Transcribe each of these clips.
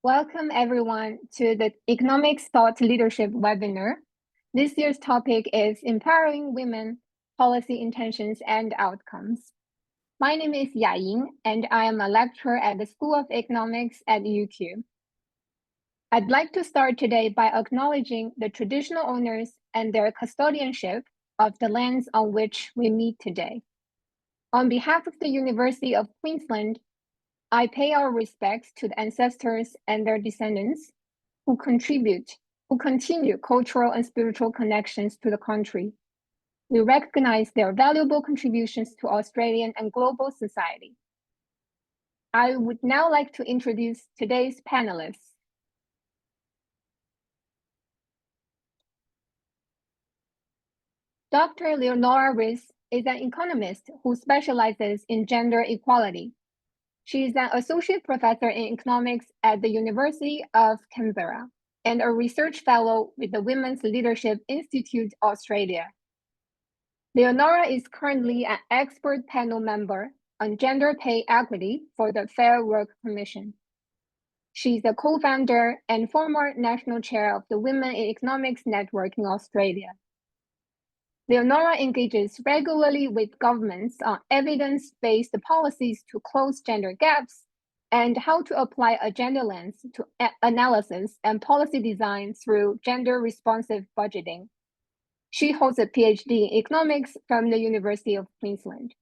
Welcome everyone to the Economics Thought Leadership webinar. This year's topic is Empowering Women, Policy Intentions and Outcomes. My name is Yaying, and I am a lecturer at the School of Economics at UQ. I'd like to start today by acknowledging the traditional owners and their custodianship of the lands on which we meet today. On behalf of the University of Queensland, I pay our respects to the ancestors and their descendants who continue cultural and spiritual connections to the country. We recognize their valuable contributions to Australian and global society. I would now like to introduce today's panelists. Dr. Leonora Riss is an economist who specializes in gender equality. She is an associate professor in economics at the University of Canberra and a research fellow with the Women's Leadership Institute Australia. Leonora is currently an expert panel member on gender pay equity for the Fair Work Commission. She's a co-founder and former national chair of the Women in Economics Network in Australia. Leonora engages regularly with governments on evidence-based policies to close gender gaps and how to apply a gender lens to analysis and policy design through gender-responsive budgeting. She holds a PhD in economics from the University of Queensland.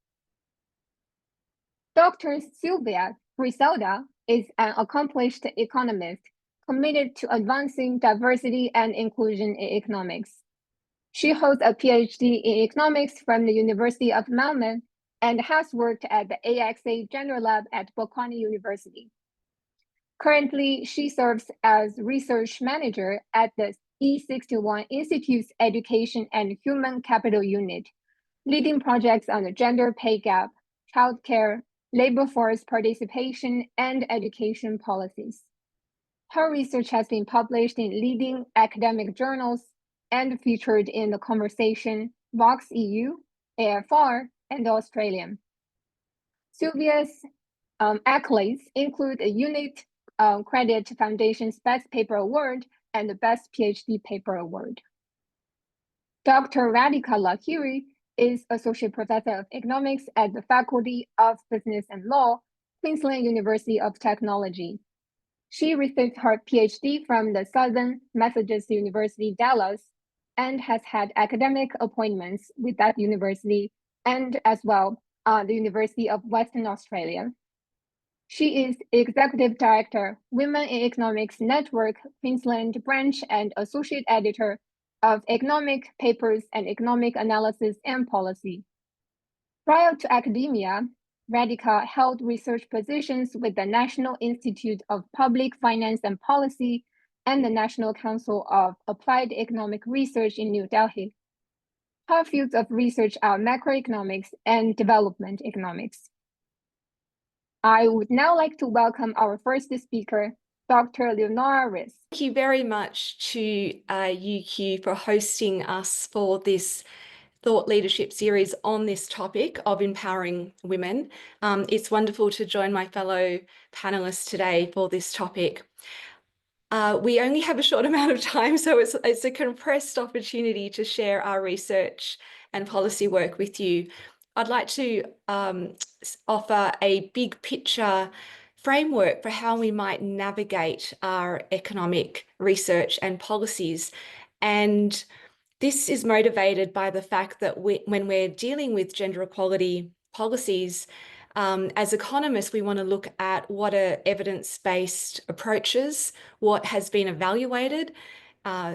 Dr. Silvia Griselda is an accomplished economist committed to advancing diversity and inclusion in economics. She holds a PhD in economics from the University of Melbourne and has worked at the AXA Gender Lab at Bocconi University. Currently, she serves as research manager at the E61 Institute's Education and Human Capital Unit, leading projects on the gender pay gap, childcare, labor force participation, and education policies. Her research has been published in leading academic journals and featured in The Conversation, Vox EU, AFR, and The Australian. Sylvia's accolades include a Unit Credit Foundation's Best Paper Award and the Best PhD Paper Award. Dr. Radhika Lahiri is Associate Professor of Economics at the Faculty of Business and Law, Queensland University of Technology. She received her PhD from the Southern Methodist University, Dallas, and has had academic appointments with that university and as well the University of Western Australia. She is Executive Director, Women in Economics Network, Queensland branch, and Associate Editor of Economic Papers and Economic Analysis and Policy. Prior to academia, Radhika held research positions with the National Institute of Public Finance and Policy and the National Council of Applied Economic Research in New Delhi. Her fields of research are macroeconomics and development economics. I would now like to welcome our first speaker, Dr. Leonora Riss. Thank you very much to UQ for hosting us for this thought leadership series on this topic of empowering women. It's wonderful to join my fellow panelists today for this topic. We only have a short amount of time, so it's a compressed opportunity to share our research and policy work with you. I'd like to offer a big picture framework for how we might navigate our economic research and policies. And this is motivated by the fact that when we're dealing with gender equality policies, as economists, we want to look at what are evidence-based approaches, what has been evaluated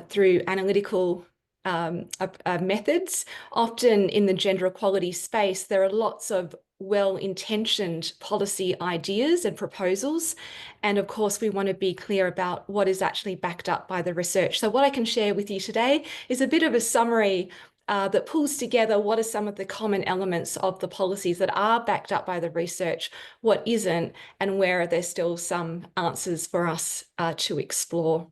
through analytical methods. Often in the gender equality space, there are lots of well-intentioned policy ideas and proposals. And of course, we want to be clear about what is actually backed up by the research. So what I can share with you today is a bit of a summary that pulls together what are some of the common elements of the policies that are backed up by the research, what isn't, and where are there still some answers for us to explore.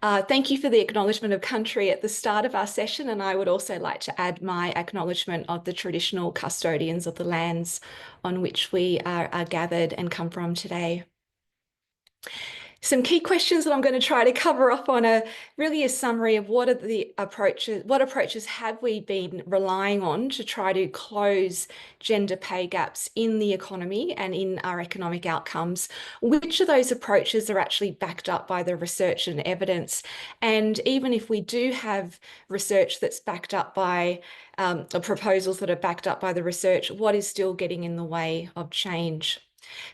Thank you for the acknowledgement of country at the start of our session, and I would also like to add my acknowledgement of the traditional custodians of the lands on which we are gathered and come from today. Some key questions that I'm going to try to cover off on are really a summary of what approaches have we been relying on to try to close gender pay gaps in the economy and in our economic outcomes. Which of those approaches are actually backed up by the research and evidence? And even if we do have research that's backed up by or proposals that are backed up by the research, what is still getting in the way of change?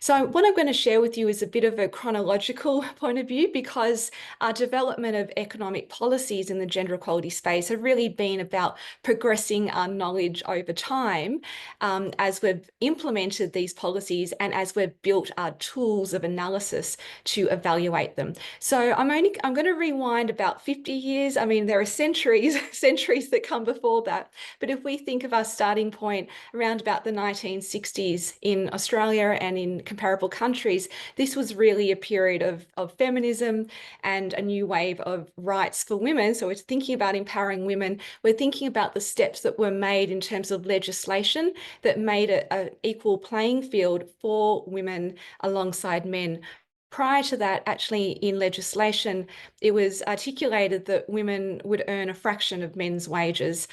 So what I'm going to share with you is a bit of a chronological point of view, because our development of economic policies in the gender equality space have really been about progressing our knowledge over time as we've implemented these policies and as we've built our tools of analysis to evaluate them. So I'm going to rewind about 50 years. I mean, there are centuries that come before that. But if we think of our starting point around about the 1960s in Australia and in comparable countries, this was really a period of feminism and a new wave of rights for women. So we're thinking about empowering women. We're thinking about the steps that were made in terms of legislation that made it an equal playing field for women alongside men. Prior to that, actually, in legislation, it was articulated that women would earn a fraction of men's wages.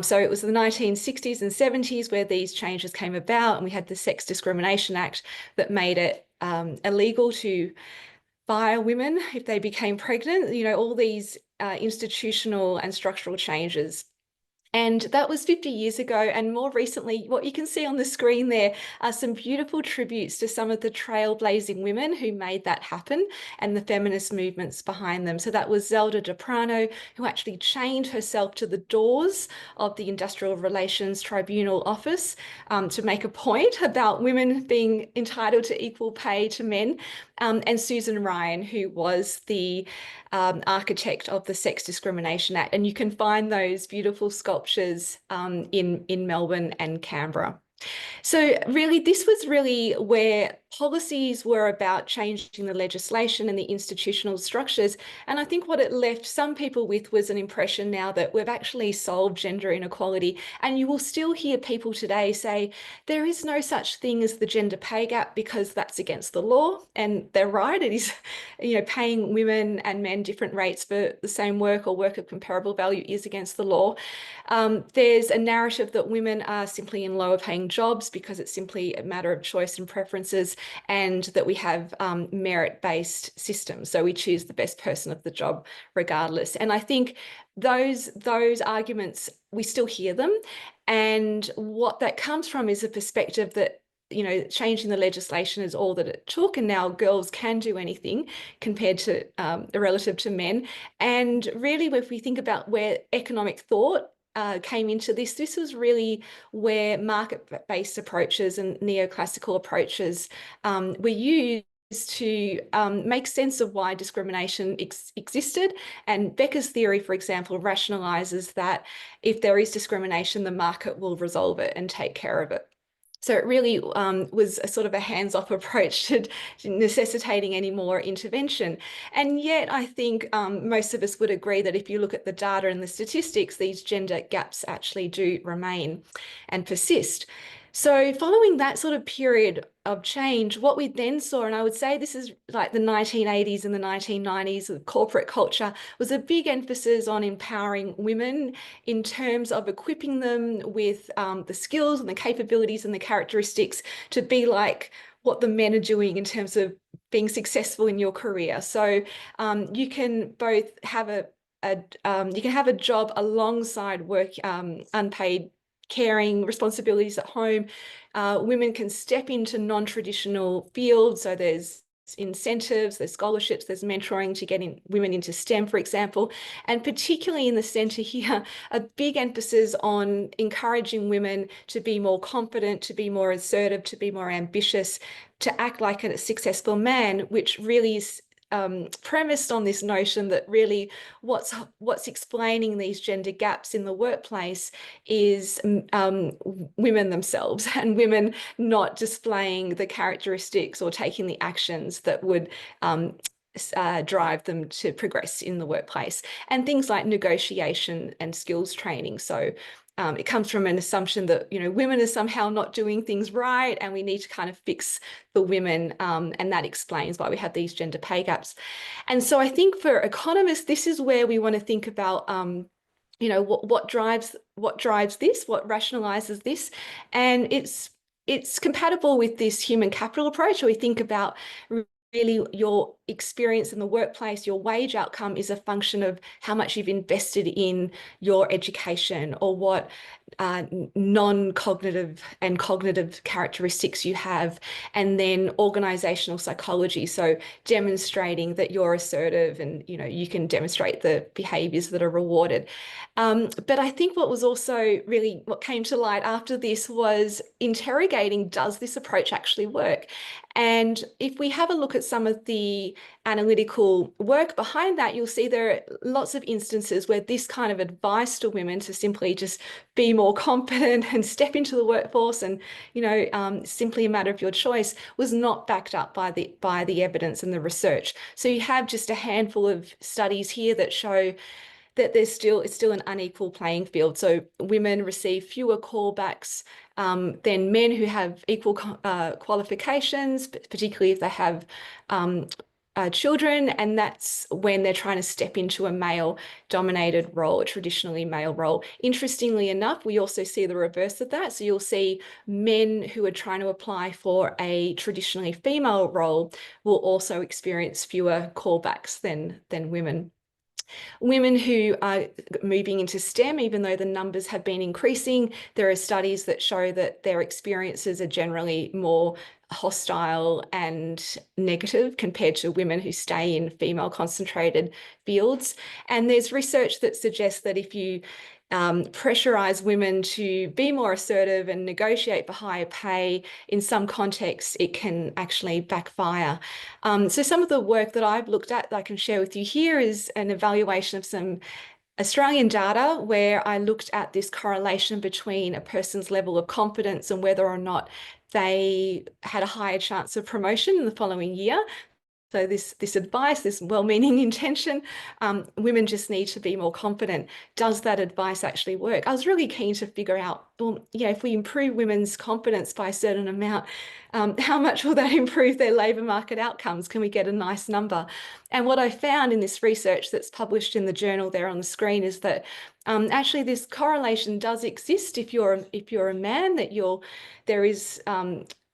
So it was the 1960s and 70s where these changes came about, and we had the Sex Discrimination Act that made it illegal to fire women if they became pregnant. You know, all these institutional and structural changes. And that was 50 years ago. And more recently, what you can see on the screen there are some beautiful tributes to some of the trailblazing women who made that happen and the feminist movements behind them. So that was Zelda D'Aprano, who actually chained herself to the doors of the Industrial Relations Tribunal office to make a point about women being entitled to equal pay to men. And Susan Ryan, who was the architect of the Sex Discrimination Act. And you can find those beautiful sculptures in Melbourne and Canberra. So really, this was really where policies were about changing the legislation and the institutional structures. And I think what it left some people with was an impression now that we've actually solved gender inequality. And you will still hear people today say, there is no such thing as the gender pay gap because that's against the law. And they're right. It is, you know, paying women and men different rates for the same work or work of comparable value is against the law. There's a narrative that women are simply in lower paying jobs because it's simply a matter of choice and preferences, and that we have merit-based systems. So we choose the best person of the job regardless. And I think those arguments, we still hear them. And what that comes from is a perspective that, you know, changing the legislation is all that it took, and now girls can do anything compared to relative to men. And really, if we think about where economic thought came into this, this was really where market-based approaches and neoclassical approaches were used to make sense of why discrimination existed. And Becker's theory, for example, rationalizes that if there is discrimination, the market will resolve it and take care of it. So it really was a sort of a hands-off approach to necessitating any more intervention. And yet I think most of us would agree that if you look at the data and the statistics, these gender gaps actually do remain and persist. So following that sort of period of change, what we then saw, and I would say this is like the 1980s and the 1990s, the corporate culture, was a big emphasis on empowering women in terms of equipping them with the skills and the capabilities and the characteristics to be like what the men are doing in terms of being successful in your career. So you can both have a job alongside work, unpaid caring responsibilities at home. Women can step into non-traditional fields. So there's incentives, there's scholarships, there's mentoring to get women into STEM, for example. And particularly in the centre here, a big emphasis on encouraging women to be more confident, to be more assertive, to be more ambitious, to act like a successful man, which really is premised on this notion that really what's explaining these gender gaps in the workplace is women themselves, and women not displaying the characteristics or taking the actions that would drive them to progress in the workplace, and things like negotiation and skills training. So it comes from an assumption that, you know, women are somehow not doing things right and we need to kind of fix the women. And that explains why we have these gender pay gaps. And so I think for economists, this is where we want to think about, you know, what drives this, what rationalizes this. And it's compatible with this human capital approach, where we think about really your experience in the workplace, your wage outcome is a function of how much you've invested in your education, or what non-cognitive and cognitive characteristics you have, and then organizational psychology, so demonstrating that you're assertive and, you know, you can demonstrate the behaviors that are rewarded. But I think what was also really what came to light after this was interrogating, does this approach actually work? And if we have a look at some of the analytical work behind that, you'll see there are lots of instances where this kind of advice to women to simply just be more confident and step into the workforce, and, you know, simply a matter of your choice, was not backed up by the evidence and the research. So you have just a handful of studies here that show that it's still an unequal playing field. So women receive fewer callbacks than men who have equal qualifications, particularly if they have children, and that's when they're trying to step into a male-dominated role, a traditionally male role. Interestingly enough, we also see the reverse of that. So you'll see men who are trying to apply for a traditionally female role will also experience fewer callbacks than women. Women who are moving into STEM, even though the numbers have been increasing, there are studies that show that their experiences are generally more hostile and negative compared to women who stay in female concentrated fields. And there's research that suggests that if you pressurize women to be more assertive and negotiate for higher pay, in some contexts, it can actually backfire. So some of the work that I've looked at that I can share with you here is an evaluation of some Australian data where I looked at this correlation between a person's level of confidence and whether or not they had a higher chance of promotion in the following year. So this advice, this well-meaning intention, women just need to be more confident. Does that advice actually work? I was really keen to figure out, well, yeah, if we improve women's confidence by a certain amount, how much will that improve their labour market outcomes? Can we get a nice number? And what I found in this research that's published in the journal there on the screen is that actually this correlation does exist. If you're a man, that there is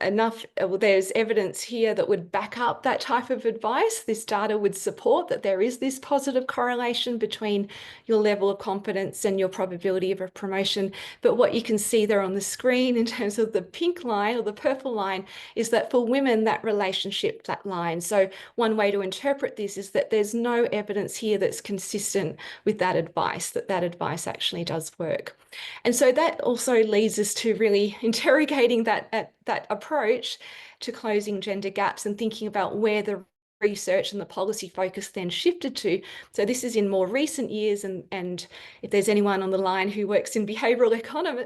there's evidence here that would back up that type of advice. This data would support that there is this positive correlation between your level of confidence and your probability of a promotion. But what you can see there on the screen in terms of the pink line or the purple line is that for women, that relationship flatlines. So one way to interpret this is that there's no evidence here that's consistent with that advice, that advice actually does work. And so that also leads us to really interrogating that approach to closing gender gaps and thinking about where the research and the policy focus then shifted to. So this is in more recent years, and if there's anyone on the line who works in behavioral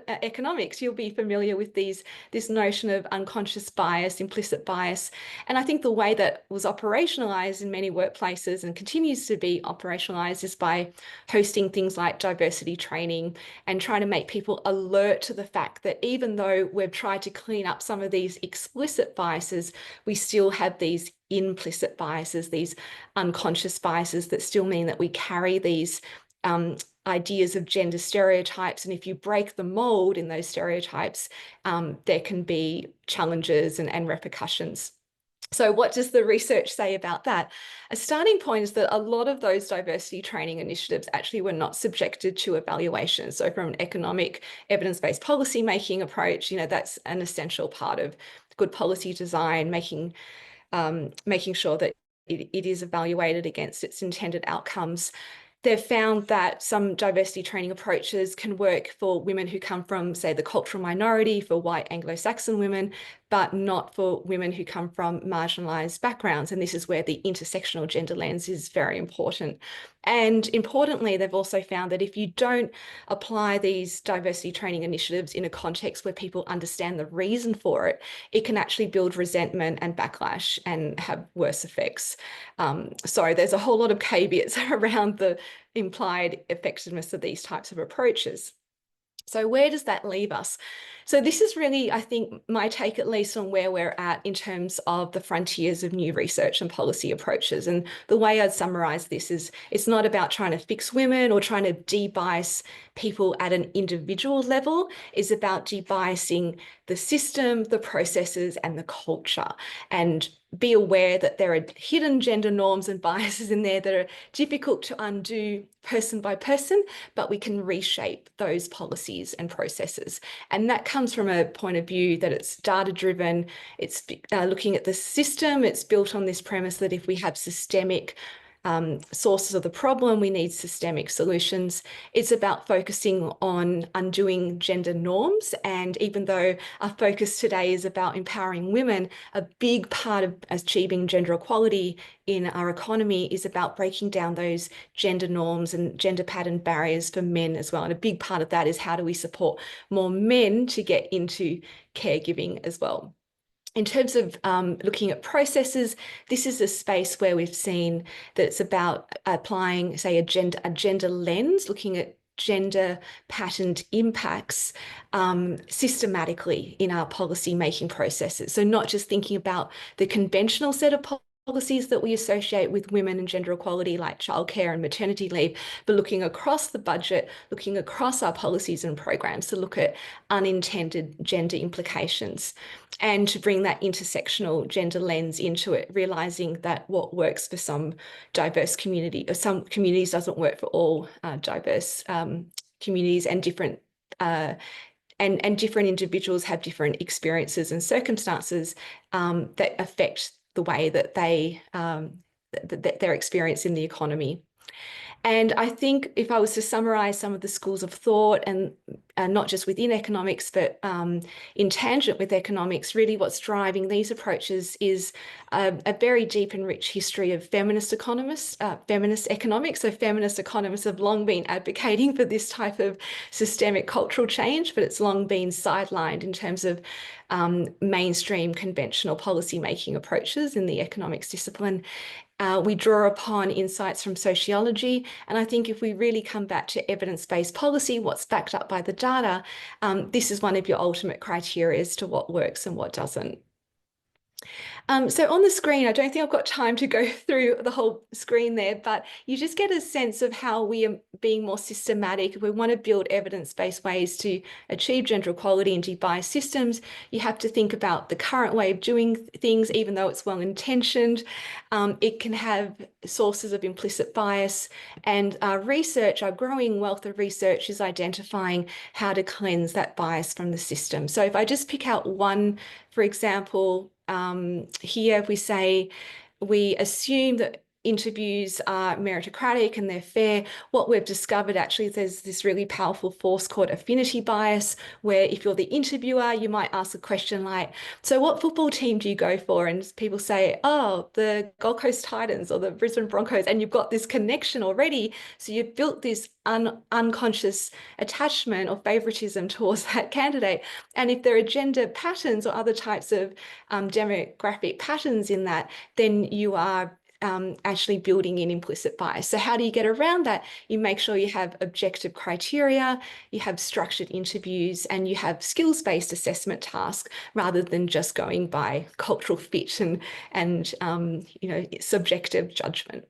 economics, you'll be familiar with this notion of unconscious bias, implicit bias. And I think the way that was operationalized in many workplaces and continues to be operationalized is by hosting things like diversity training and trying to make people alert to the fact that even though we've tried to clean up some of these explicit biases, we still have these implicit biases, these unconscious biases that still mean that we carry these ideas of gender stereotypes. And if you break the mold in those stereotypes, there can be challenges and repercussions. So what does the research say about that? A starting point is that a lot of those diversity training initiatives actually were not subjected to evaluation. So from an economic evidence-based policy making approach, that's an essential part of good policy design, making sure that it is evaluated against its intended outcomes. They've found that some diversity training approaches can work for women who come from, say, the cultural minority, for white Anglo-Saxon women, but not for women who come from marginalised backgrounds. And this is where the intersectional gender lens is very important. And importantly, they've also found that if you don't apply these diversity training initiatives in a context where people understand the reason for it, it can actually build resentment and backlash and have worse effects. So there's a whole lot of caveats around the implied effectiveness of these types of approaches. So where does that leave us? So this is really, I think, my take at least on where we're at in terms of the frontiers of new research and policy approaches. And the way I'd summarize this is it's not about trying to fix women or trying to de-bias people at an individual level. It's about de-biasing the system, the processes, and the culture. And be aware that there are hidden gender norms and biases in there that are difficult to undo person by person, but we can reshape those policies and processes. And that comes from a point of view that it's data-driven, it's looking at the system, it's built on this premise that if we have systemic sources of the problem, we need systemic solutions. It's about focusing on undoing gender norms. And even though our focus today is about empowering women, a big part of achieving gender equality in our economy is about breaking down those gender norms and gender pattern barriers for men as well. And a big part of that is how do we support more men to get into caregiving as well. In terms of looking at processes, this is a space where we've seen that it's about applying, say, a gender lens, looking at gender patterned impacts systematically in our policy making processes. So not just thinking about the conventional set of policies that we associate with women and gender equality, like childcare and maternity leave, but looking across the budget, looking across our policies and programs to look at unintended gender implications and to bring that intersectional gender lens into it, realizing that what works for some diverse community or some communities doesn't work for all diverse communities, and different and different individuals have different experiences and circumstances that affect the way that their experience in the economy. And I think if I was to summarize some of the schools of thought, and not just within economics, but in tangent with economics, really what's driving these approaches is a very deep and rich history of feminist economics. So feminist economists have long been advocating for this type of systemic cultural change, but it's long been sidelined in terms of mainstream conventional policy-making approaches in the economics discipline. We draw upon insights from sociology. And I think if we really come back to evidence-based policy, what's backed up by the data, this is one of your ultimate criteria as to what works and what doesn't. So on the screen, I don't think I've got time to go through the whole screen there, but you just get a sense of how we are being more systematic. If we want to build evidence-based ways to achieve gender equality and de-bias systems, you have to think about the current way of doing things, even though it's well-intentioned. It can have sources of implicit bias, and our research, our growing wealth of research, is identifying how to cleanse that bias from the system. So if I just pick out one, for example, here we say we assume that interviews are meritocratic and they're fair. What we've discovered actually is there's this really powerful force called affinity bias, where if you're the interviewer, you might ask a question like, so what football team do you go for? And people say, oh, the Gold Coast Titans or the Brisbane Broncos, and you've got this connection already. So you've built this unconscious attachment or favoritism towards that candidate. And if there are gender patterns or other types of demographic patterns in that, then you are actually building in implicit bias. So how do you get around that? You make sure you have objective criteria, you have structured interviews, and you have skills-based assessment tasks rather than just going by cultural fit and subjective judgment.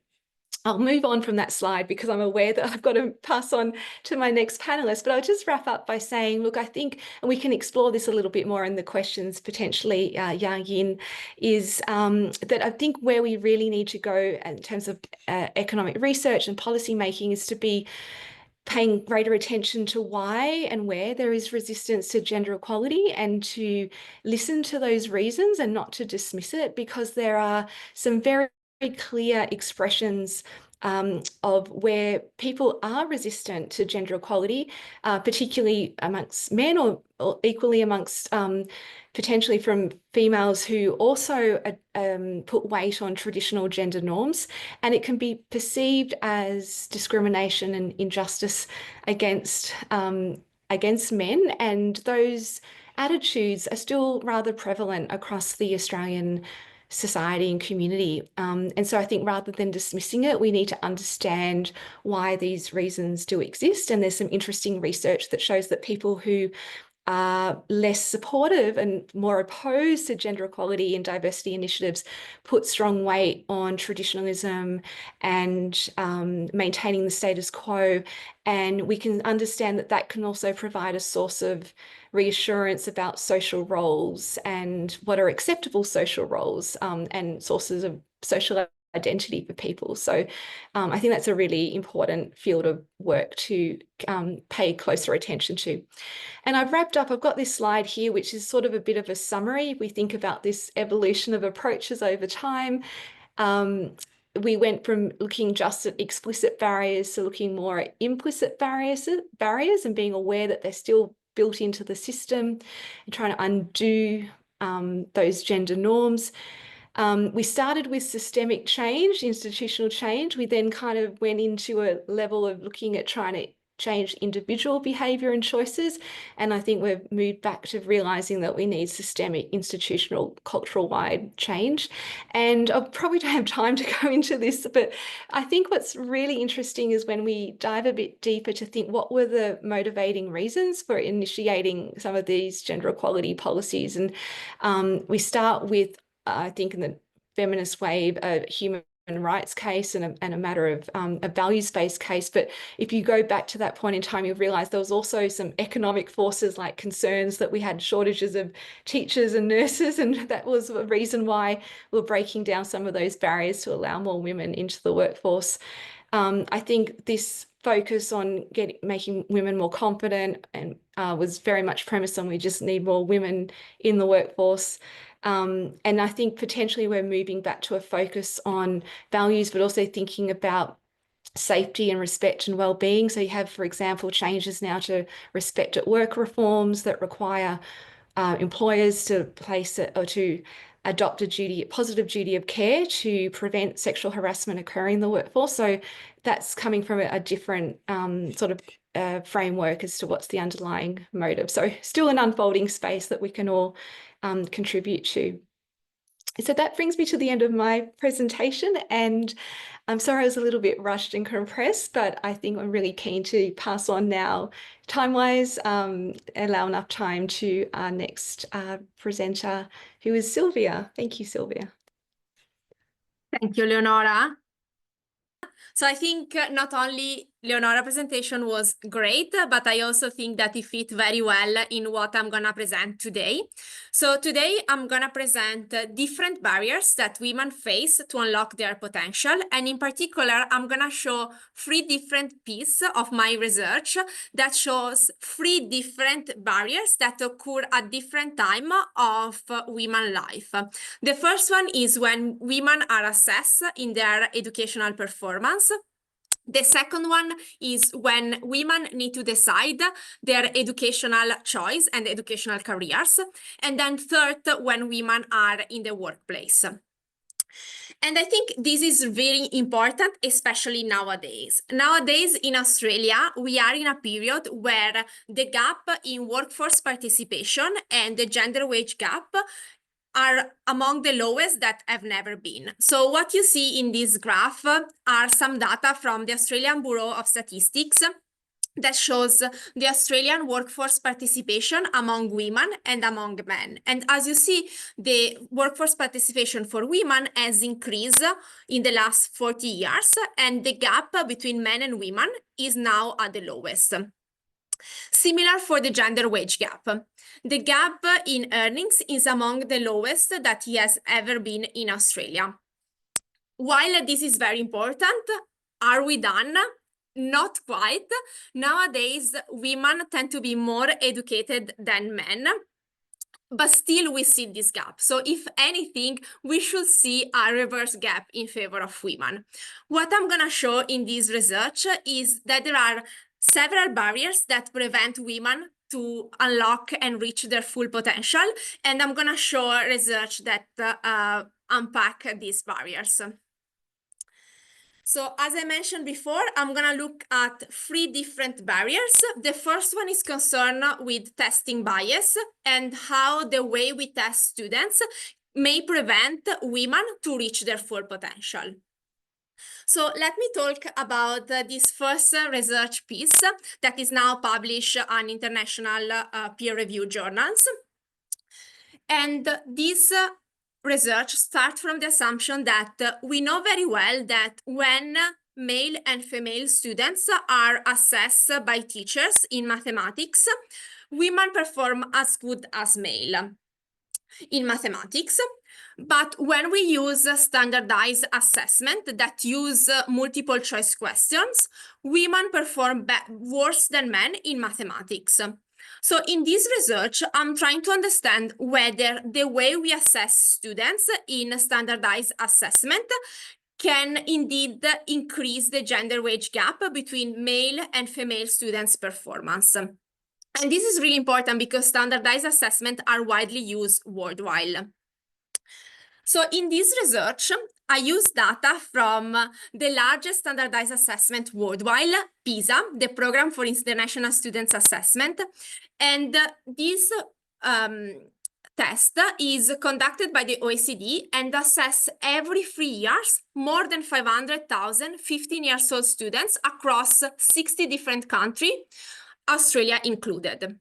I'll move on from that slide because I'm aware that I've got to pass on to my next panelist, but I'll just wrap up by saying, look, I think, and we can explore this a little bit more in the questions potentially, Yang, is that I think where we really need to go in terms of economic research and policy making is to be paying greater attention to why and where there is resistance to gender equality, and to listen to those reasons and not to dismiss it, because there are some very clear expressions of where people are resistant to gender equality, particularly amongst men, or equally amongst potentially from females who also put weight on traditional gender norms. And it can be perceived as discrimination and injustice against men, and those attitudes are still rather prevalent across the Australian society and community. And so I think rather than dismissing it, we need to understand why these reasons do exist. And there's some interesting research that shows that people who are less supportive and more opposed to gender equality and diversity initiatives put strong weight on traditionalism and maintaining the status quo. And we can understand that that can also provide a source of reassurance about social roles and what are acceptable social roles and sources of social identity for people. So I think that's a really important field of work to pay closer attention to. And I've wrapped up, I've got this slide here, which is sort of a bit of a summary. We think about this evolution of approaches over time. We went from looking just at explicit barriers to looking more at implicit barriers and being aware that they're still built into the system and trying to undo those gender norms. We started with systemic change, institutional change. We then kind of went into a level of looking at trying to change individual behaviour and choices. And I think we've moved back to realising that we need systemic, institutional, cultural-wide change. And I probably don't have time to go into this, but I think what's really interesting is when we dive a bit deeper to think what were the motivating reasons for initiating some of these gender equality policies. And we start with, I think in the feminist wave, a human rights case and a matter of a values-based case. But if you go back to that point in time, you realize there was also some economic forces like concerns that we had shortages of teachers and nurses, and that was a reason why we're breaking down some of those barriers to allow more women into the workforce. I think this focus on making women more confident and was very much premised on we just need more women in the workforce. And I think potentially we're moving back to a focus on values, but also thinking about safety and respect and well-being. So you have, for example, changes now to respect at work reforms that require employers to place it or to adopt a positive duty of care to prevent sexual harassment occurring in the workforce. So that's coming from a different sort of framework as to what's the underlying motive. So still an unfolding space that we can all contribute to. So that brings me to the end of my presentation, and I'm sorry I was a little bit rushed and compressed, but I think I'm really keen to pass on now, time-wise, allow enough time to our next presenter, who is Sylvia. Thank you, Sylvia. Thank you, Leonora. So I think not only Leonora's presentation was great, but I also think that it fit very well in what I'm going to present today. So today I'm going to present different barriers that women face to unlock their potential. And in particular, I'm going to show 3 different pieces of my research that shows 3 different barriers that occur at different times of women's life. The first one is when women are assessed in their educational performance. The second one is when women need to decide their educational choice and educational careers. And then third, when women are in the workplace. And I think this is very important, especially nowadays. Nowadays in Australia, we are in a period where the gap in workforce participation and the gender wage gap are among the lowest that have never been. So what you see in this graph are some data from the Australian Bureau of Statistics that shows the Australian workforce participation among women and among men. And as you see, the workforce participation for women has increased in the last 40 years, and the gap between men and women is now at the lowest. Similar for the gender wage gap. The gap in earnings is among the lowest that it has ever been in Australia. While this is very important, are we done? Not quite. Nowadays, women tend to be more educated than men, but still we see this gap. So if anything, we should see a reverse gap in favor of women. What I'm going to show in this research is that there are several barriers that prevent women to unlock and reach their full potential. And I'm going to show research that unpack these barriers. So as I mentioned before, I'm going to look at 3 different barriers. The first one is concerned with testing bias and how the way we test students may prevent women to reach their full potential. So let me talk about this first research piece that is now published on international peer-reviewed journals. And this research starts from the assumption that we know very well that when male and female students are assessed by teachers in mathematics, women perform as good as male in mathematics. But when we use standardized assessment that use multiple choice questions, women perform worse than men in mathematics. So in this research, I'm trying to understand whether the way we assess students in standardized assessment can indeed increase the gender wage gap between male and female students' performance. And this is really important because standardized assessments are widely used worldwide. So in this research, I used data from the largest standardized assessment worldwide, PISA, the Program for International Students Assessment. And this test is conducted by the OECD and assess every 3 years more than 500,000 15-year-old students across 60 different countries, Australia included.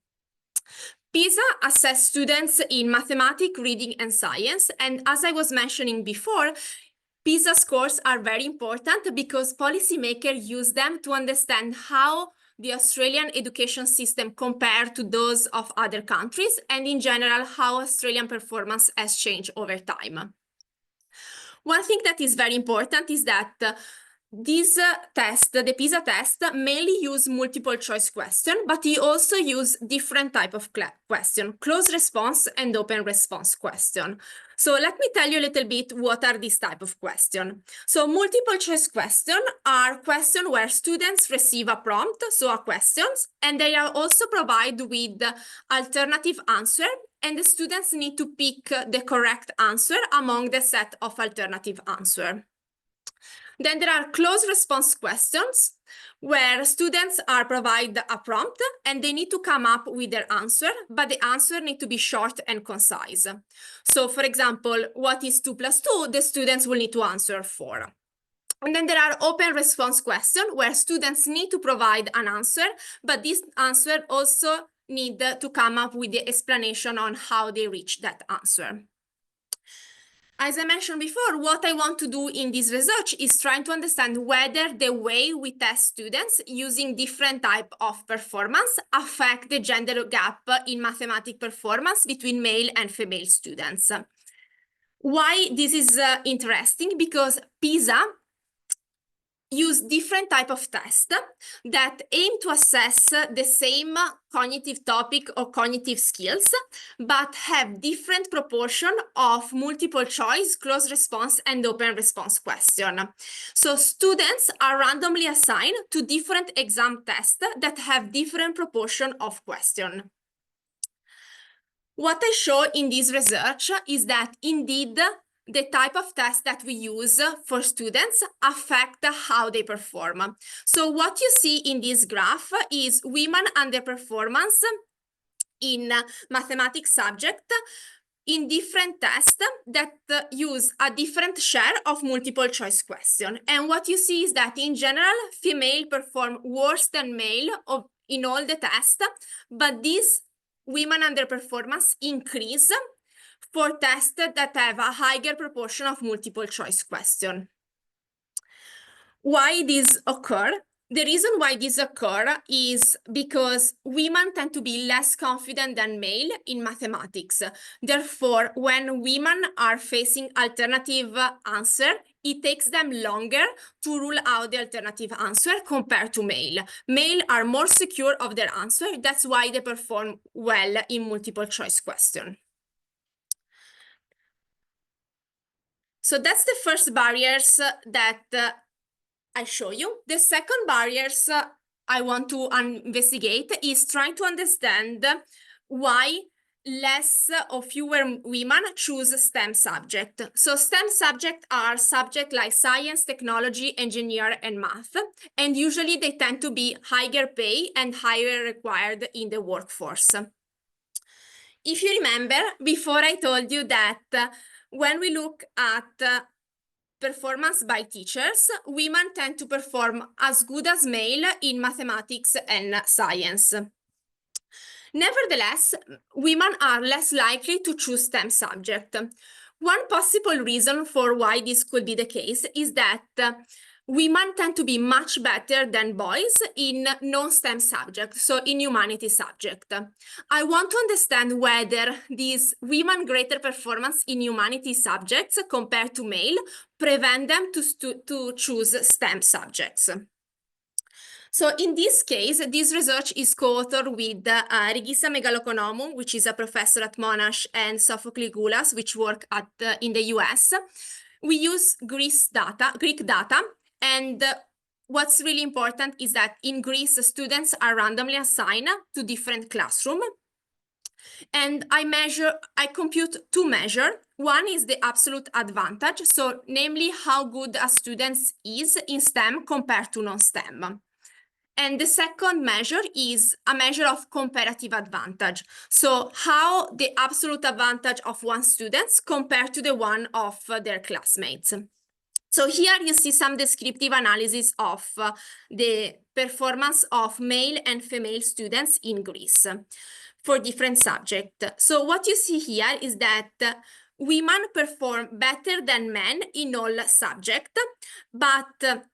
PISA assesses students in mathematics, reading, and science. And as I was mentioning before, PISA scores are very important because policymakers use them to understand how the Australian education system compared to those of other countries, and in general, how Australian performance has changed over time. One thing that is very important is that this test, the PISA test, mainly use multiple choice question, but he also use different type of question, closed response and open response question. So let me tell you a little bit what are these type of question. So multiple choice question are questions where students receive a prompt, so a questions, and they are also provided with alternative answer, and the students need to pick the correct answer among the set of alternative answer. Then there are closed response questions where students are provided a prompt and they need to come up with their answer, but the answer need to be short and concise. So for example, what is 2 + 2? The students will need to answer 4. And then there are open response questions where students need to provide an answer, but this answer also need to come up with the explanation on how they reach that answer. As I mentioned before, what I want to do in this research is trying to understand whether the way we test students using different type of performance affect the gender gap in mathematics performance between male and female students. Why this is interesting? Because PISA use different type of tests that aim to assess the same cognitive topic or cognitive skills, but have different proportion of multiple choice, closed response, and open response question. So students are randomly assigned to different exam tests that have different proportion of question. What I show in this research is that indeed, the type of test that we use for students affect how they perform. So what you see in this graph is women underperformance in mathematics subject in different tests that use a different share of multiple choice question. And what you see is that in general, female perform worse than male in all the tests, but this women underperformance increase for tests that have a higher proportion of multiple choice question. Why this occur? The reason why this occur is because women tend to be less confident than male in mathematics. Therefore, when women are facing alternative answer, it takes them longer to rule out the alternative answer compared to male. Male are more secure of their answer. That's why they perform well in multiple choice question. So that's the first barriers that I show you. The second barriers I want to investigate is trying to understand why less or fewer women choose STEM subject. So STEM subjects are subjects like science, technology, engineer, and math, and usually they tend to be higher pay and higher required in the workforce. If you remember, before I told you that when we look at performance by teachers, women tend to perform as good as male in mathematics and science. Nevertheless, women are less likely to choose STEM subject. One possible reason for why this could be the case is that women tend to be much better than boys in non-STEM subjects, so in humanities subject. I want to understand whether these women greater performance in humanities subjects compared to male prevent them to choose STEM subjects. So in this case, this research is co-authored with Regissa Megalokonomou, which is a professor at Monash, and Sophocles Goulas, which work in the US. We use Greek data, and what's really important is that in Greece, students are randomly assigned to different classrooms. And I compute two measures. One is the absolute advantage, so namely how good a student is in STEM compared to non-STEM. And the second measure is a measure of comparative advantage. So how the absolute advantage of one student compared to the one of their classmates. So here you see some descriptive analysis of the performance of male and female students in Greece for different subjects. So what you see here is that women perform better than men in all subjects, but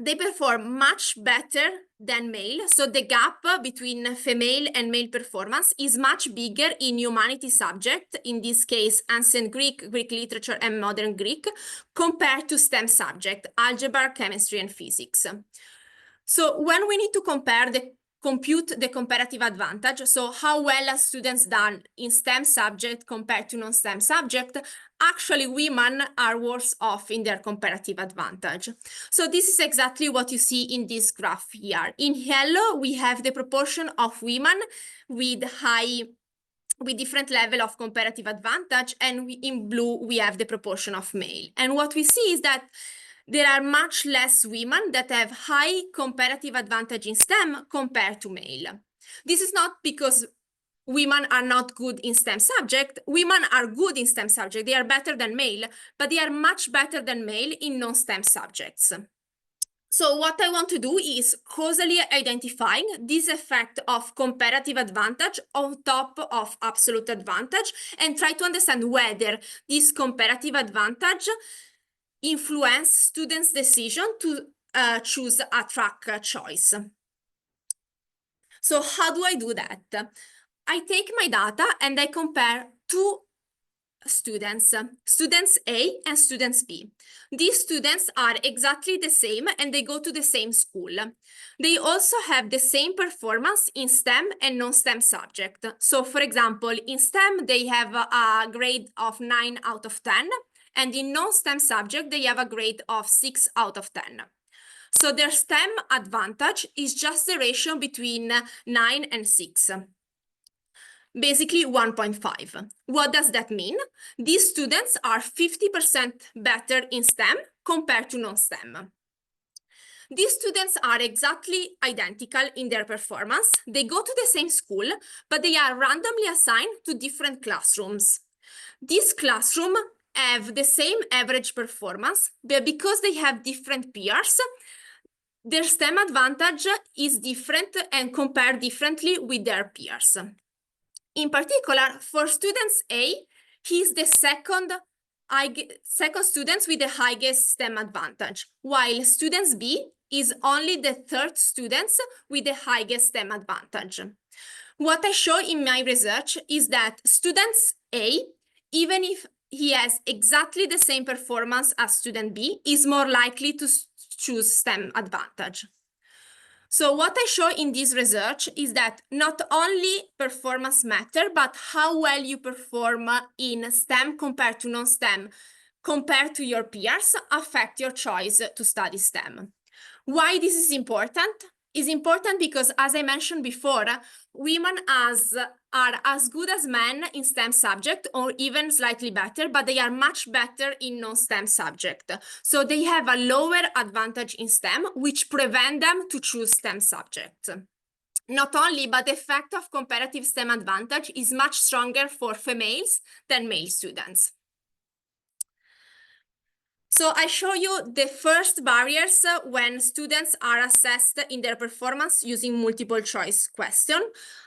they perform much better than male. So the gap between female and male performance is much bigger in humanities subject, in this case, ancient Greek, Greek literature, and modern Greek, compared to STEM subject, algebra, chemistry, and physics. So when we need to compute the comparative advantage, so how well are students done in STEM subject compared to non-STEM subject, actually women are worse off in their comparative advantage. So this is exactly what you see in this graph here. In yellow, we have the proportion of women with different level of comparative advantage, and in blue, we have the proportion of male. And what we see is that there are much less women that have high comparative advantage in STEM compared to male. This is not because women are not good in STEM subject. Women are good in STEM subject. They are better than male, but they are much better than male in non-STEM subjects. So what I want to do is causally identifying this effect of comparative advantage on top of absolute advantage and try to understand whether this comparative advantage influence students' decision to choose a track choice. So how do I do that? I take my data and I compare two students, students A and students B. These students are exactly the same and they go to the same school. They also have the same performance in STEM and non-STEM subject. So for example, in STEM, they have a grade of 9 out of 10. And in non-STEM subject, they have a grade of 6 out of 10. So their STEM advantage is just the ratio between 9 and 6. Basically 1.5. What does that mean? These students are 50% better in STEM compared to non-STEM. These students are exactly identical in their performance. They go to the same school, but they are randomly assigned to different classrooms. This classroom have the same average performance, but because they have different peers, their STEM advantage is different and compared differently with their peers. In particular, for students A, he's the second student with the highest STEM advantage, while students B is only the third student with the highest STEM advantage. What I show in my research is that students A, even if he has exactly the same performance as student B, is more likely to choose STEM advantage. So what I show in this research is that not only performance matter, but how well you perform in STEM compared to non-STEM, compared to your peers, affect your choice to study STEM. Why this is important? Is important because, as I mentioned before, women are as good as men in STEM subject or even slightly better, but they are much better in non-STEM subject. So they have a lower advantage in STEM, which prevent them to choose STEM subject. Not only, but the effect of comparative STEM advantage is much stronger for females than male students. So I show you the first barriers when students are assessed in their performance using multiple choice question.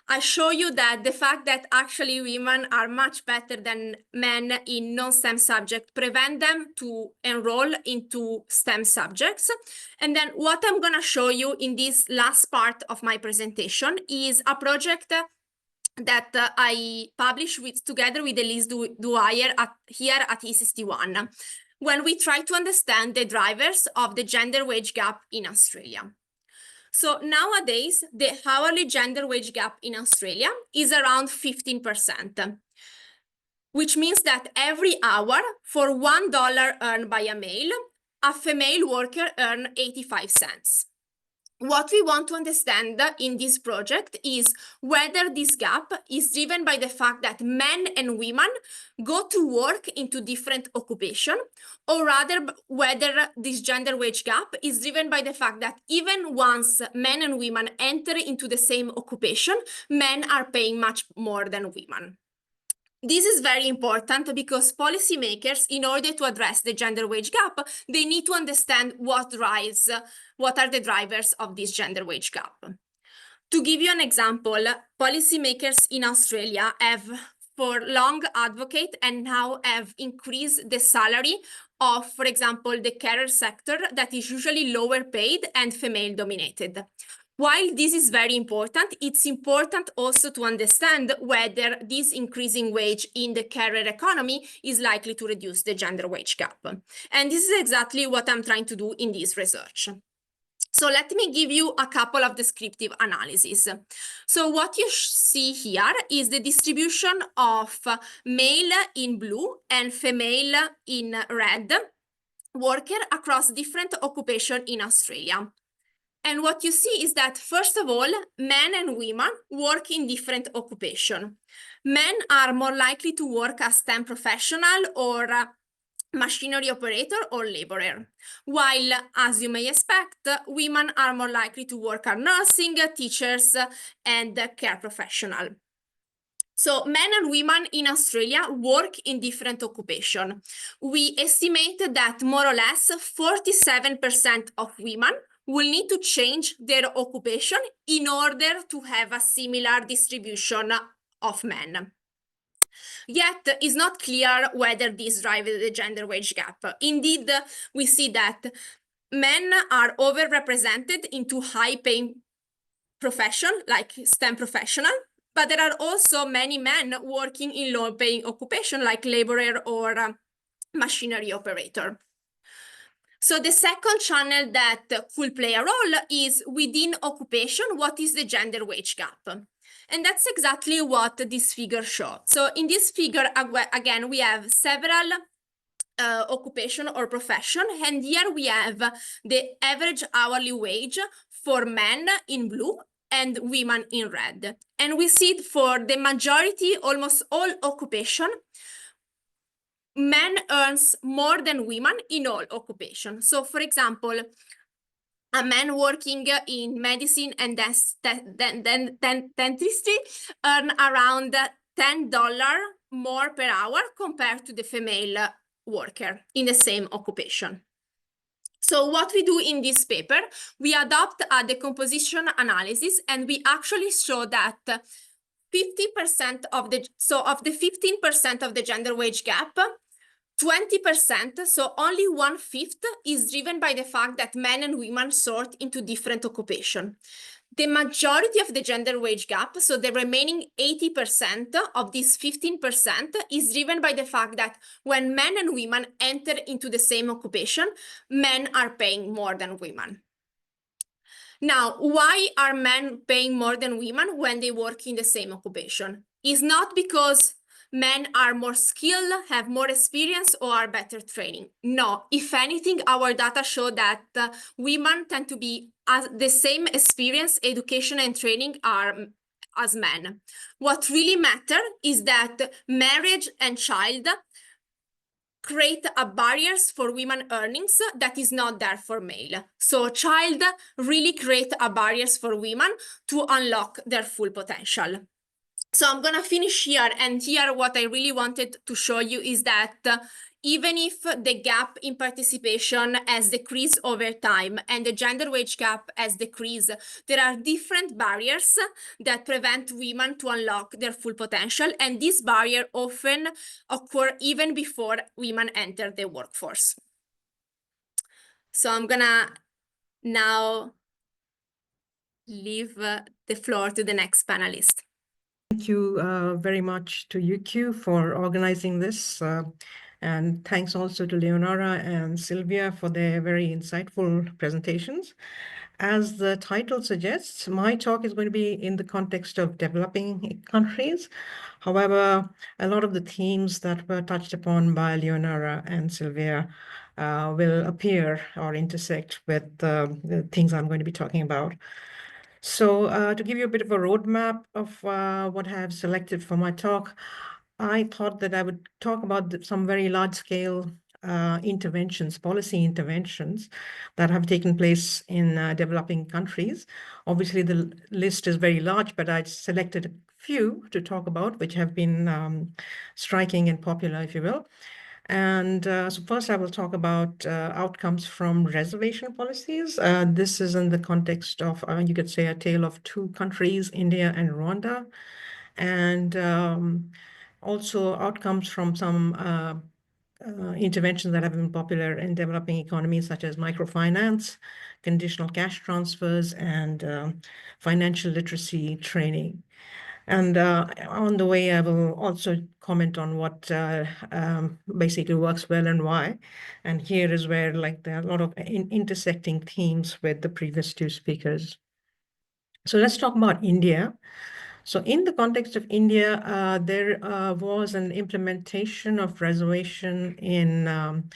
I show you that the fact that actually women are much better than men in non-STEM subjects prevent them to enroll into STEM subjects. And then what I'm going to show you in this last part of my presentation is a project that I published together with Elise Dwyer here at E61, when we try to understand the drivers of the gender wage gap in Australia. So nowadays, the hourly gender wage gap in Australia is around 15%, which means that every hour for $1 earned by a male, a female worker earns 85 cents. What we want to understand in this project is whether this gap is driven by the fact that men and women go to work into different occupations, or rather whether this gender wage gap is driven by the fact that even once men and women enter into the same occupation, men are paying much more than women. This is very important because policymakers, in order to address the gender wage gap, they need to understand what are the drivers of this gender wage gap. To give you an example, policymakers in Australia have for long advocate and now have increased the salary of, for example, the carer sector that is usually lower paid and female dominated. While this is very important, it's important also to understand whether this increasing wage in the carer economy is likely to reduce the gender wage gap. And this is exactly what I'm trying to do in this research. So let me give you a couple of descriptive analyses. So what you see here is the distribution of male in blue and female in red worker across different occupations in Australia. And what you see is that, first of all, men and women work in different occupations. Men are more likely to work as STEM professional or machinery operator or laborer, while, as you may expect, women are more likely to work as nursing, teachers, and care professional. So men and women in Australia work in different occupations. We estimate that more or less 47% of women will need to change their occupation in order to have a similar distribution of men. Yet, it's not clear whether this drives the gender wage gap. Indeed, we see that men are overrepresented into high-paying professions like STEM professional, but there are also many men working in low-paying occupations like laborer or machinery operator. So the second channel that could play a role is within occupation, what is the gender wage gap? And that's exactly what this figure shows. So in this figure, again, we have several occupation or profession, and here we have the average hourly wage for men in blue and women in red. And we see for the majority, almost all occupation, men earns more than women in all occupations. So for example, a man working in medicine and dentistry earn around $10 more per hour compared to the female worker in the same occupation. So what we do in this paper, we adopt a decomposition analysis, and we actually show that 50% of the 15% of the gender wage gap, 20%, so only 1/5, is driven by the fact that men and women sort into different occupations. The majority of the gender wage gap, so the remaining 80% of this 15%, is driven by the fact that when men and women enter into the same occupation, men are paying more than women. Now, why are men paying more than women when they work in the same occupation? It's not because men are more skilled, have more experience, or are better training. No, if anything, our data show that women tend to be the same experience, education, and training as men. What really matters is that marriage and child create a barriers for women earnings that is not there for male. So child really create a barriers for women to unlock their full potential. So I'm gonna finish here, and here what I really wanted to show you is that even if the gap in participation has decreased over time and the gender wage gap has decreased, there are different barriers that prevent women to unlock their full potential, and this barrier often occur even before women enter the workforce. So I'm gonna now leave the floor to the next panelist. Thank you very much to UQ for organizing this. And thanks also to Leonora and Sylvia for their very insightful presentations. As the title suggests, my talk is going to be in the context of developing countries. However, a lot of the themes that were touched upon by Leonora and Sylvia will appear or intersect with the things I'm going to be talking about. So to give you a bit of a roadmap of what I have selected for my talk, I thought that I would talk about some very large-scale interventions, policy interventions that have taken place in developing countries. Obviously, the list is very large, but I selected a few to talk about, which have been striking and popular, if you will. And so first I will talk about outcomes from reservation policies. This is in the context of, you could say, a tale of two countries, India and Rwanda. And also outcomes from some interventions that have been popular in developing economies, such as microfinance, conditional cash transfers, and financial literacy training. And on the way, I will also comment on what basically works well and why. And here is where there are a lot of intersecting themes with the previous two speakers. So let's talk about India. So in the context of India, there was an implementation of reservation in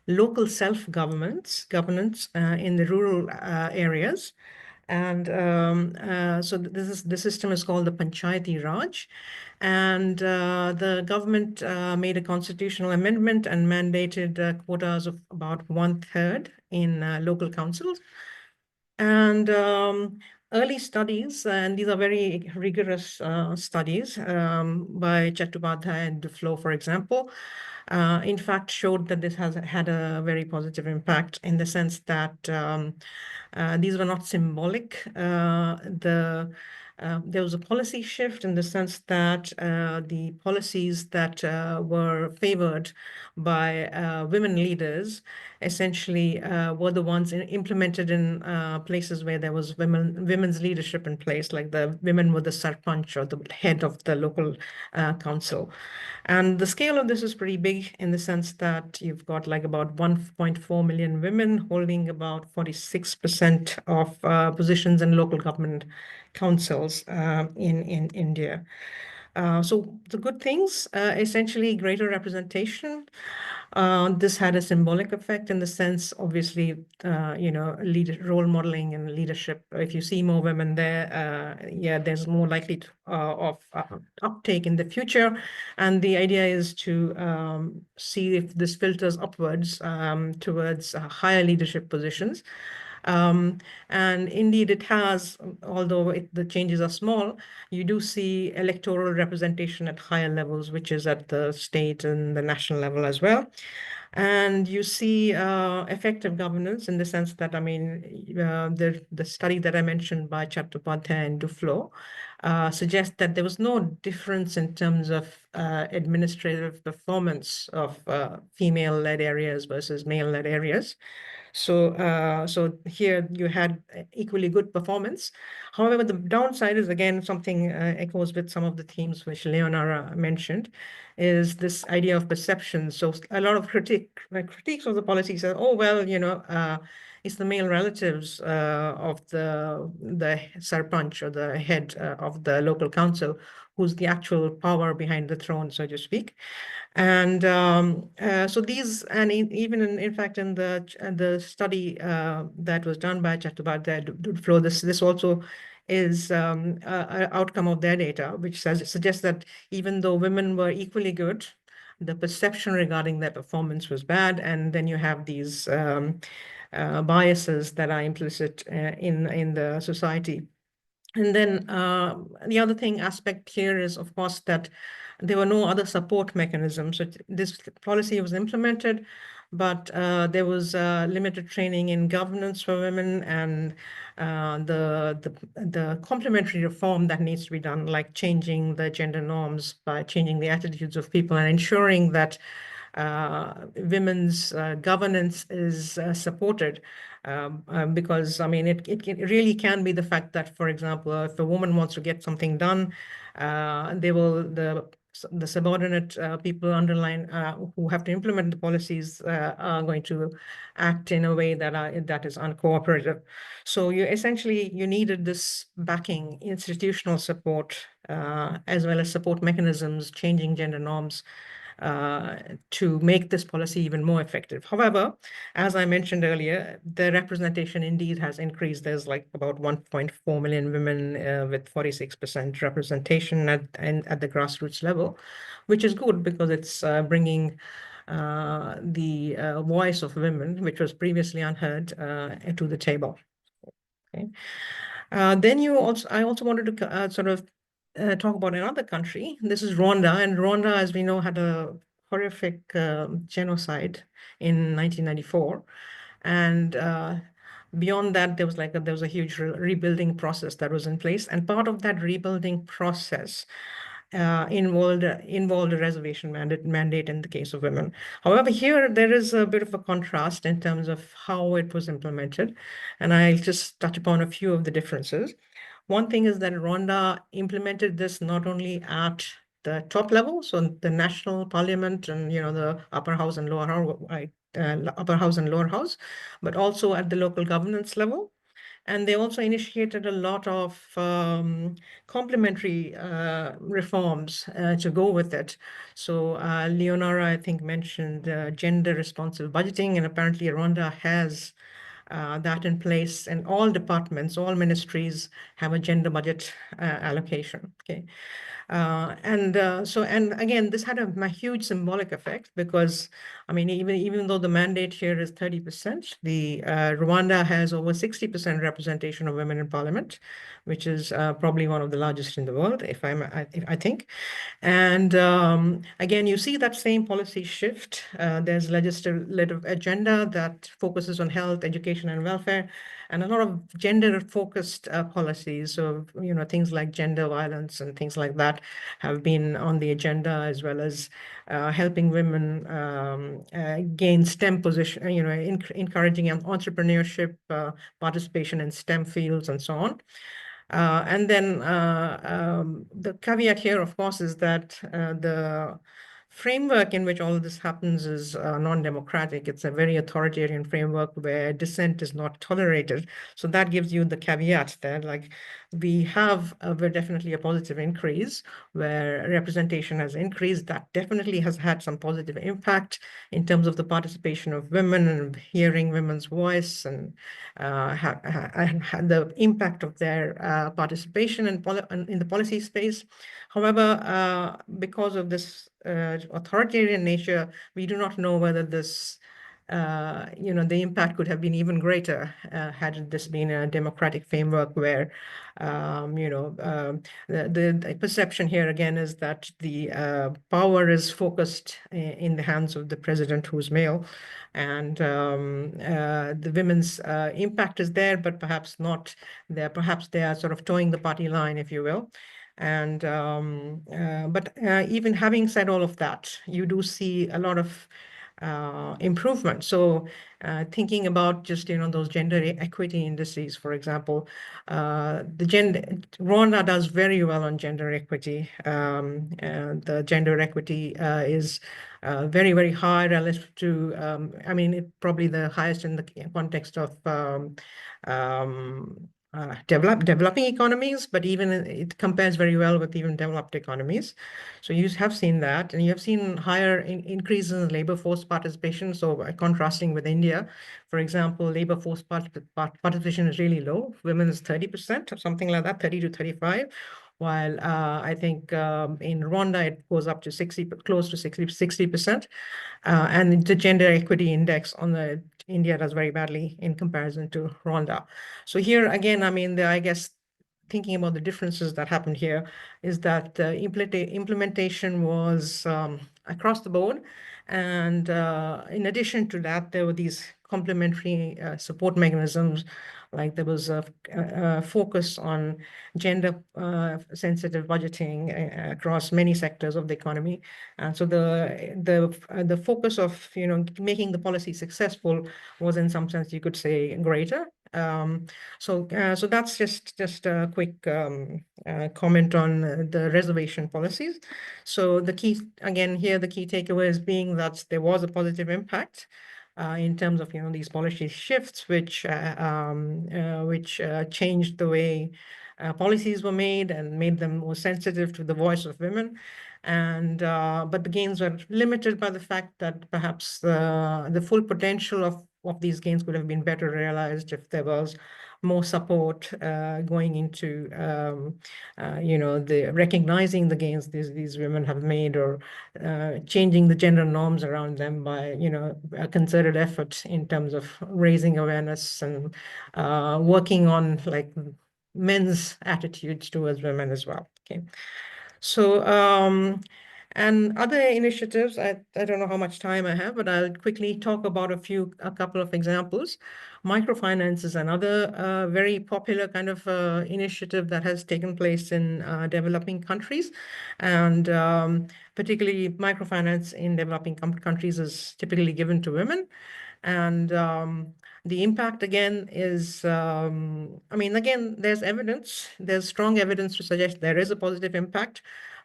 local self-governance in the rural areas. And so the system is called the Panchayati Raj. And the government made a constitutional amendment and mandated quotas of about 1/3 in local councils. And early studies, and these are very rigorous studies by Chattopadhyay and Duflo, for example, in fact showed that this has had a very positive impact in the sense that these were not symbolic. There was a policy shift in the sense that the policies that were favored by women leaders essentially were the ones implemented in places where there was women's leadership in place, like the women were the sarpanch or the head of the local council. And the scale of this is pretty big in the sense that you've got about 1.4 million women holding about 46% of positions in local government councils in India. So the good things, essentially greater representation. This had a symbolic effect in the sense, obviously, role modeling and leadership. If you see more women there, there's more likely of uptake in the future. And the idea is to see if this filters upwards towards higher leadership positions. And indeed it has, although the changes are small, you do see electoral representation at higher levels, which is at the state and the national level as well. And you see effective governance in the sense that, the study that I mentioned by Chattopadhyay and Duflo suggests that there was no difference in terms of administrative performance of female-led areas versus male-led areas. So here you had equally good performance. However, the downside is, again, something echoes with some of the themes which Leonora mentioned, is this idea of perception. So a lot of critiques of the policy say, oh, well, it's the male relatives of the sarpanch or the head of the local council who's the actual power behind the throne, so to speak. And so these, and even in fact, in the study that was done by Chattopadhyay and Duflo, this also is an outcome of their data, which suggests that even though women were equally good, the perception regarding their performance was bad. And then you have these biases that are implicit in the society. And then the other aspect here is, of course, that there were no other support mechanisms. So this policy was implemented, but there was limited training in governance for women, and the complementary reform that needs to be done, like changing the gender norms by changing the attitudes of people and ensuring that women's governance is supported. Because I mean, it really can be the fact that, for example, if a woman wants to get something done, the subordinate people underline who have to implement the policies are going to act in a way that is uncooperative. So you needed this backing, institutional support, as well as support mechanisms, changing gender norms, to make this policy even more effective. However, as I mentioned earlier, the representation indeed has increased. There's like about 1.4 million women with 46% representation at the grassroots level, which is good because it's bringing the voice of women, which was previously unheard, to the table. Okay. Then I also wanted to sort of talk about another country. This is Rwanda, and Rwanda, as we know, had a horrific genocide in 1994, and beyond that, there was a huge rebuilding process that was in place, and part of that rebuilding process involved a reservation mandate in the case of women. However, here there is a bit of a contrast in terms of how it was implemented, and I'll just touch upon a few of the differences. One thing is that Rwanda implemented this not only at the top level, so the national parliament and the upper house and lower house, but also at the local governance level. And they also initiated a lot of complementary reforms to go with it. So Leonora, I think, mentioned gender responsive budgeting, and apparently Rwanda has that in place, and all departments, all ministries have a gender budget allocation. Okay. And again, this had a huge symbolic effect because, I mean, even though the mandate here is 30%, the Rwanda has over 60% representation of women in parliament, which is probably one of the largest in the world, if I think. And again, you see that same policy shift. There's legislative agenda that focuses on health, education, and welfare, and a lot of gender-focused policies. So, things like gender violence and things like that have been on the agenda, as well as helping women gain STEM position, encouraging entrepreneurship, participation in STEM fields, and so on. And then the caveat here, of course, is that the framework in which all of this happens is non-democratic. It's a very authoritarian framework where dissent is not tolerated. So that gives you the caveat there. Like, we have definitely a positive increase where representation has increased. That definitely has had some positive impact in terms of the participation of women and hearing women's voice, and the impact of their participation in the policy space. However, because of this authoritarian nature, we do not know whether this, the impact could have been even greater had this been a democratic framework where, the perception here again is that the power is focused in the hands of the president, who's male, and the women's impact is there, but perhaps not there. Perhaps they are sort of towing the party line, if you will. And but even having said all of that, you do see a lot of improvement. So thinking about just those gender equity indices, for example, Rwanda does very well on gender equity. And the gender equity is very, very high relative to, I mean, probably the highest in the context of developing economies, but even it compares very well with even developed economies. So you have seen that, and you have seen higher increases in labor force participation. So contrasting with India, for example, labor force participation is really low. Women is 30% or something like that, 30 to 35. While I think in Rwanda, it goes up to close to 60%. And the gender equity index on India does very badly in comparison to Rwanda. So here again, I mean, I guess thinking about the differences that happened here is that implementation was across the board. And in addition to that, there were these complementary support mechanisms, like there was a focus on gender sensitive budgeting across many sectors of the economy. And so the focus of, you know, making the policy successful was in some sense, you could say, greater. So that's just a quick comment on the reservation policies. So the key, again, here, the key takeaways being that there was a positive impact in terms of, you know, these policy shifts, which changed the way policies were made and made them more sensitive to the voice of women. And but the gains were limited by the fact that perhaps the full potential of these gains could have been better realized if there was more support going into you know, the recognizing the gains these women have made, or changing the gender norms around them by, you know, a concerted effort in terms of raising awareness and working on like men's attitudes towards women as well. Okay, so and other initiatives, I don't know how much time I have, but I'll quickly talk about a couple of examples. Microfinance is another very popular kind of initiative that has taken place in developing countries. And particularly microfinance in developing countries is typically given to women. And the impact again is, I mean, again, there's strong evidence to suggest there is a positive impact,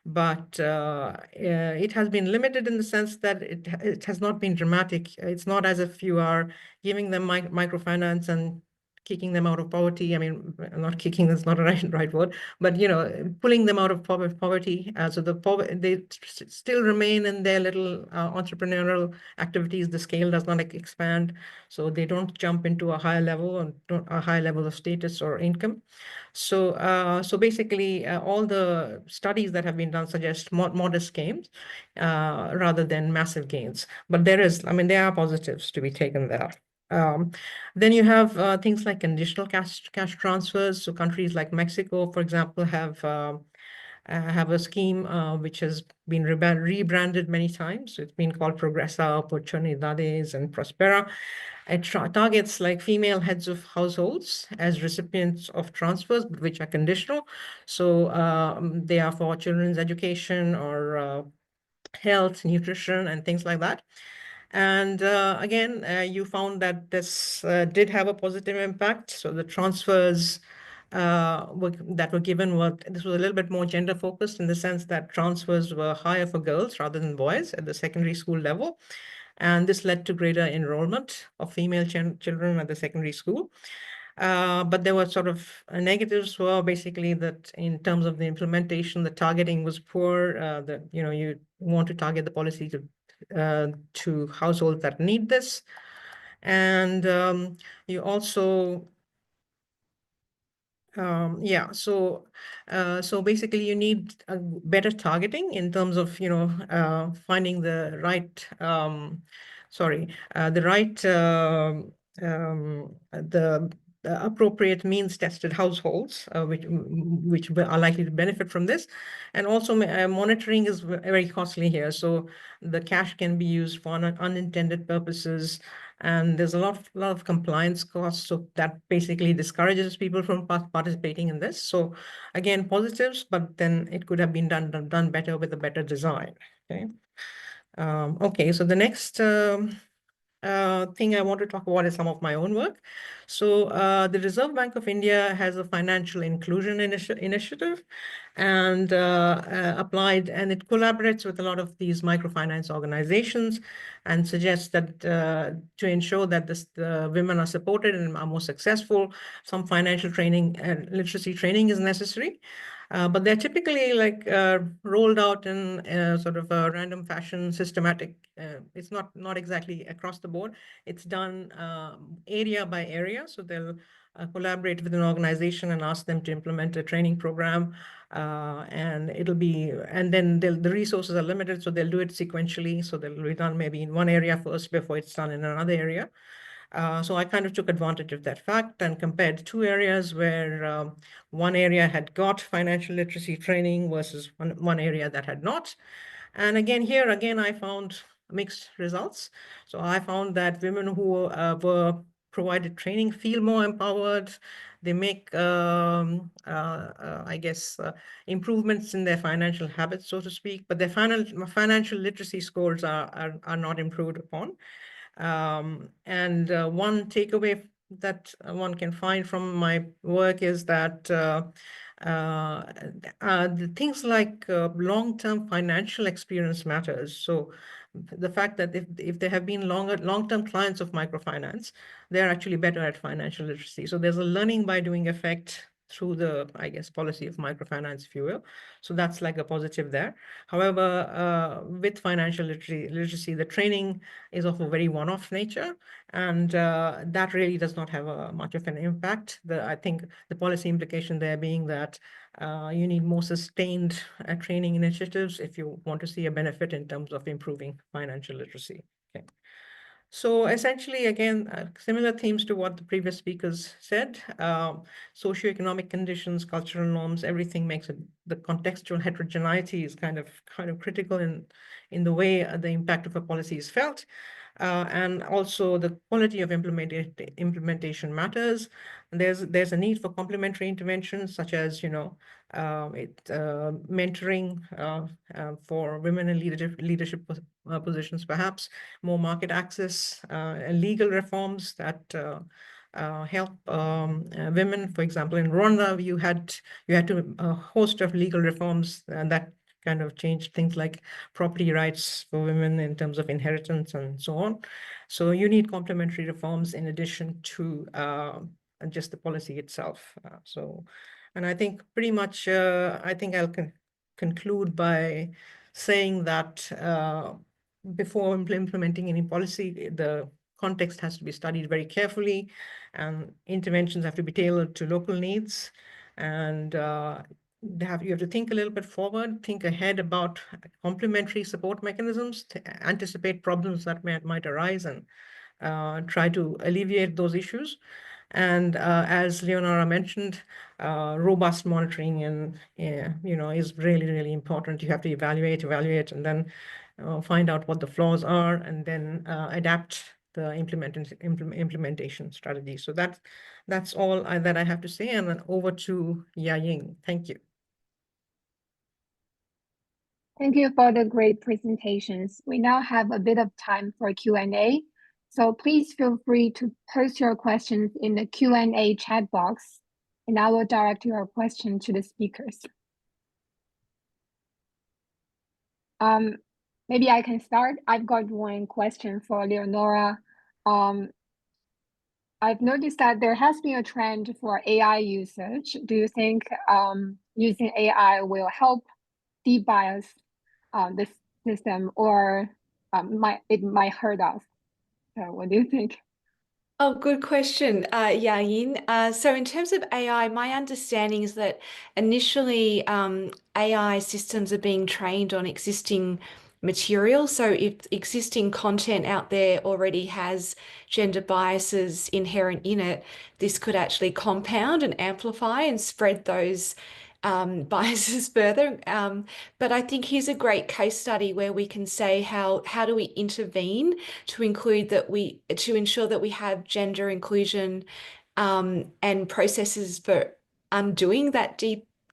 but it has been limited in the sense that it has not been dramatic. It's not as if you are giving them microfinance and kicking them out of poverty. I mean, not kicking, that's not a right word, but, you know, pulling them out of poverty. So they still remain in their little entrepreneurial activities. The scale does not expand, so they don't jump into a higher level or a high level of status or income. So so basically, all the studies that have been done suggest modest gains rather than massive gains. But there are positives to be taken there. Then you have things like conditional cash transfers. So countries like Mexico, for example, have a scheme which has been rebranded many times. So it's been called Progresa, Oportunidades, and Prospera. It targets like female heads of households as recipients of transfers, which are conditional. So they are for children's education or health, nutrition, and things like that. And again, you found that this did have a positive impact. So the transfers that were given this was a little bit more gender focused in the sense that transfers were higher for girls rather than boys at the secondary school level. And this led to greater enrollment of female children at the secondary school. But there were sort of negatives were basically that in terms of the implementation, the targeting was poor. That, you know, you want to target the policy to households that need this. And you also, so basically you need a better targeting in terms of, you know, finding the right, the appropriate means tested households, which are likely to benefit from this. And also monitoring is very costly here. So the cash can be used for unintended purposes, and there's a lot of compliance costs. So that basically discourages people from participating in this. So again, positives, but then it could have been done better with a better design. Okay. Okay, so the next thing I want to talk about is some of my own work. So the Reserve Bank of India has a financial inclusion initiative and applied, and it collaborates with a lot of these microfinance organizations and suggests that to ensure that women are supported and are more successful, some financial training and literacy training is necessary. But they're typically like rolled out in sort of a random fashion, systematic. It's not exactly across the board. It's done area by area. So they'll collaborate with an organization and ask them to implement a training program. And then the resources are limited, so they'll do it sequentially. So they'll be done maybe in one area first before it's done in another area. So I kind of took advantage of that fact and compared two areas where one area had got financial literacy training versus one area that had not. And again, I found mixed results. So I found that women who were provided training feel more empowered. They make, I guess, improvements in their financial habits, so to speak, but their financial literacy scores are not improved upon. And one takeaway that one can find from my work is that the things like long-term financial experience matters. So the fact that if they have been long-term clients of microfinance, they're actually better at financial literacy. So there's a learning by doing effect through the, I guess, policy of microfinance, if you will. So that's like a positive there. However, with financial literacy, the training is of a very one-off nature, and that really does not have much of an impact. I think the policy implication there being that you need more sustained training initiatives if you want to see a benefit in terms of improving financial literacy. Okay. So essentially, again, similar themes to what the previous speakers said. Socioeconomic conditions, cultural norms, everything makes it, the contextual heterogeneity is kind of critical in the way the impact of a policy is felt. And also the quality of implementation matters. And there's a need for complementary interventions such as, mentoring for women in leadership positions, perhaps more market access, legal reforms that help women. For example, in Rwanda, you had to a host of legal reforms that kind of changed things like property rights for women in terms of inheritance and so on. So you need complementary reforms in addition to just the policy itself. And I think pretty much, I think I'll conclude by saying that before implementing any policy, the context has to be studied very carefully, and interventions have to be tailored to local needs. And you have to think a little bit forward, think ahead about complementary support mechanisms to anticipate problems that might arise and try to alleviate those issues. And as Leonora mentioned, robust monitoring and is really, really important. You have to evaluate, and then find out what the flaws are, and then adapt the implementation strategy. So that's all that I have to say. And then over to Yaying. Thank you. Thank you for the great presentations. We now have a bit of time for Q&A. So please feel free to post your questions in the Q&A chat box, and I will direct your question to the speakers. Maybe I can start. I've got one question for Leonora. I've noticed that there has been a trend for AI usage. Do you think using AI will help de-bias the system, or it might hurt us? So what do you think? Oh, good question, Yayin. So in terms of AI, my understanding is that initially AI systems are being trained on existing material. So if existing content out there already has gender biases inherent in it, this could actually compound and amplify and spread those biases further. But I think here's a great case study where we can say how do we intervene to ensure that we have gender inclusion and processes for undoing that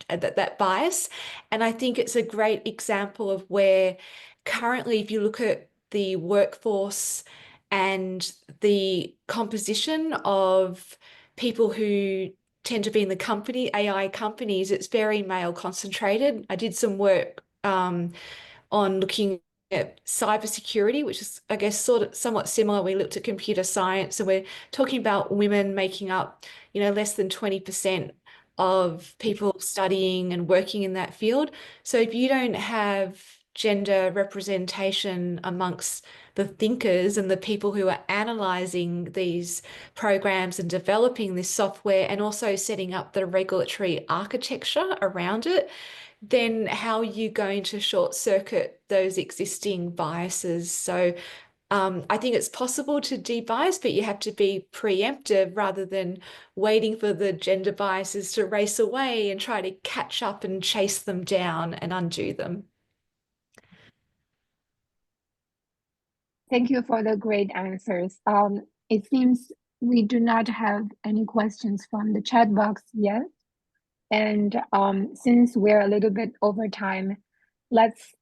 that bias. And I think it's a great example of where currently, if you look at the workforce and the composition of people who tend to be in the AI companies, it's very male concentrated. I did some work on looking at cybersecurity, which is, I guess, somewhat similar. We looked at computer science, and we're talking about women making up, less than 20% of people studying and working in that field. So if you don't have gender representation amongst the thinkers and the people who are analyzing these programs and developing this software and also setting up the regulatory architecture around it, then how are you going to short circuit those existing biases? So I think it's possible to de-bias, but you have to be preemptive rather than waiting for the gender biases to race away and try to catch up and chase them down and undo them. Thank you for the great answers. It seems we do not have any questions from the chat box yet. And since we're a little bit over time, let's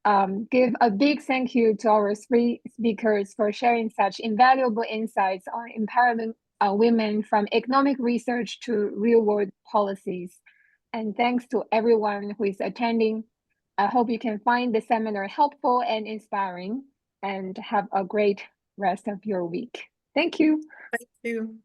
give a big thank you to our three speakers for sharing such invaluable insights on empowering women from economic research to real-world policies. And thanks to everyone who is attending. I hope you can find the seminar helpful and inspiring, and have a great rest of your week. Thank you. Thank you.